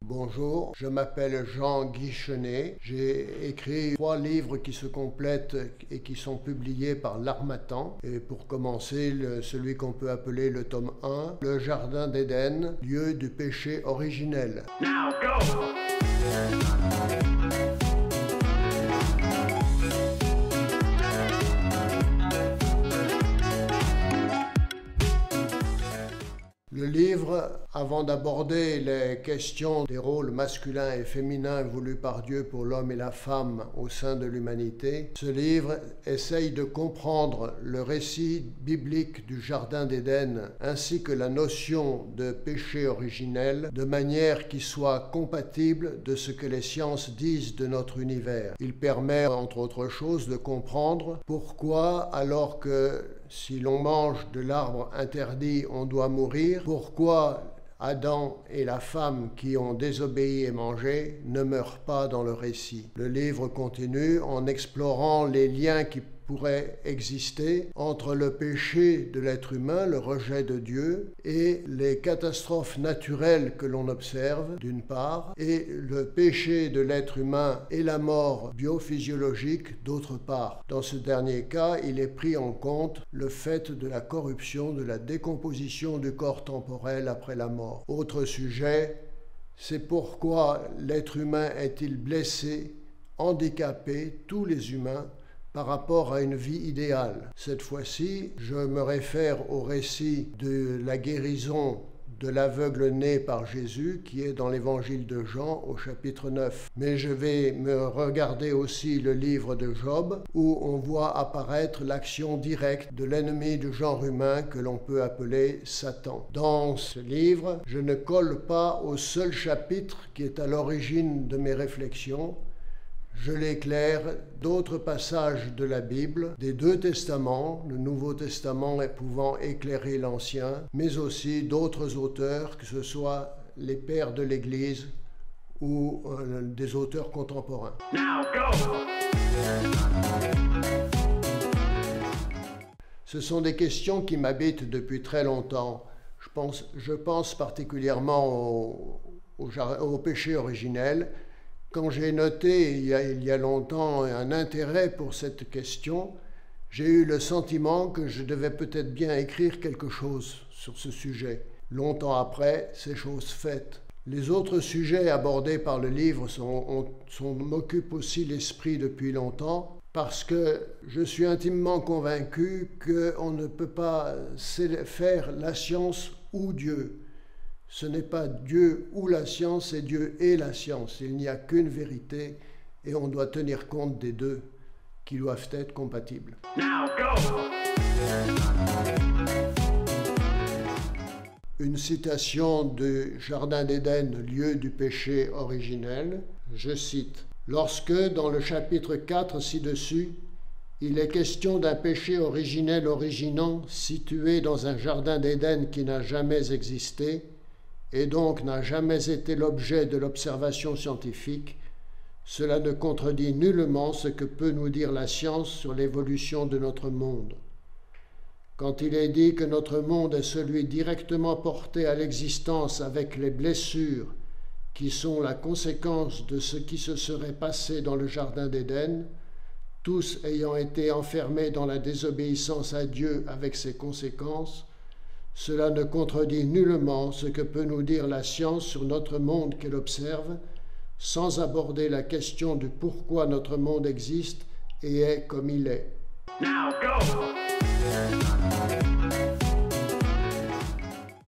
Bonjour, je m'appelle Jean Guichenet. J'ai écrit 3 livres qui se complètent et qui sont publiés par l'Harmattan. Et pour commencer, celui qu'on peut appeler le tome 1, Le Jardin d'Éden, lieu du péché originel. Le livre, avant d'aborder les questions des rôles masculins et féminins voulus par Dieu pour l'homme et la femme au sein de l'humanité, ce livre essaye de comprendre le récit biblique du Jardin d'Éden ainsi que la notion de péché originel de manière qui soit compatible de ce que les sciences disent de notre univers. Il permet, entre autres choses, de comprendre pourquoi, alors que si l'on mange de l'arbre interdit, on doit mourir, pourquoi Adam et la femme qui ont désobéi et mangé ne meurent pas dans le récit. Le livre continue en explorant les liens qui pourrait exister entre le péché de l'être humain, le rejet de Dieu, et les catastrophes naturelles que l'on observe, d'une part, et le péché de l'être humain et la mort biophysiologique, d'autre part. Dans ce dernier cas, il est pris en compte le fait de la corruption, de la décomposition du corps temporel après la mort. Autre sujet, c'est pourquoi l'être humain est-il blessé, handicapé, tous les humains, par rapport à une vie idéale. Cette fois-ci, je me réfère au récit de la guérison de l'aveugle né par Jésus, qui est dans l'évangile de Jean au chapitre 9. Mais je vais me regarder aussi le livre de Job, où on voit apparaître l'action directe de l'ennemi du genre humain que l'on peut appeler Satan. Dans ce livre, je ne colle pas au seul chapitre qui est à l'origine de mes réflexions. Je l'éclaire d'autres passages de la Bible, des 2 testaments, le Nouveau Testament pouvant éclairer l'Ancien, mais aussi d'autres auteurs, que ce soit les pères de l'Église ou des auteurs contemporains. Ce sont des questions qui m'habitent depuis très longtemps. Je pense particulièrement au péché originel. Quand j'ai noté il y a longtemps un intérêt pour cette question, j'ai eu le sentiment que je devais peut-être bien écrire quelque chose sur ce sujet. Longtemps après, c'est chose faite. Les autres sujets abordés par le livre m'occupent aussi l'esprit depuis longtemps, parce que je suis intimement convaincu qu'on ne peut pas faire la science ou Dieu. Ce n'est pas Dieu ou la science, c'est Dieu et la science. Il n'y a qu'une vérité et on doit tenir compte des 2 qui doivent être compatibles. Une citation du Jardin d'Éden, lieu du péché originel, je cite « Lorsque, dans le chapitre 4 ci-dessus, il est question d'un péché originel originant situé dans un Jardin d'Éden qui n'a jamais existé, et donc n'a jamais été l'objet de l'observation scientifique, cela ne contredit nullement ce que peut nous dire la science sur l'évolution de notre monde. Quand il est dit que notre monde est celui directement porté à l'existence avec les blessures qui sont la conséquence de ce qui se serait passé dans le Jardin d'Éden, tous ayant été enfermés dans la désobéissance à Dieu avec ses conséquences, cela ne contredit nullement ce que peut nous dire la science sur notre monde qu'elle observe, sans aborder la question du pourquoi notre monde existe et est comme il est.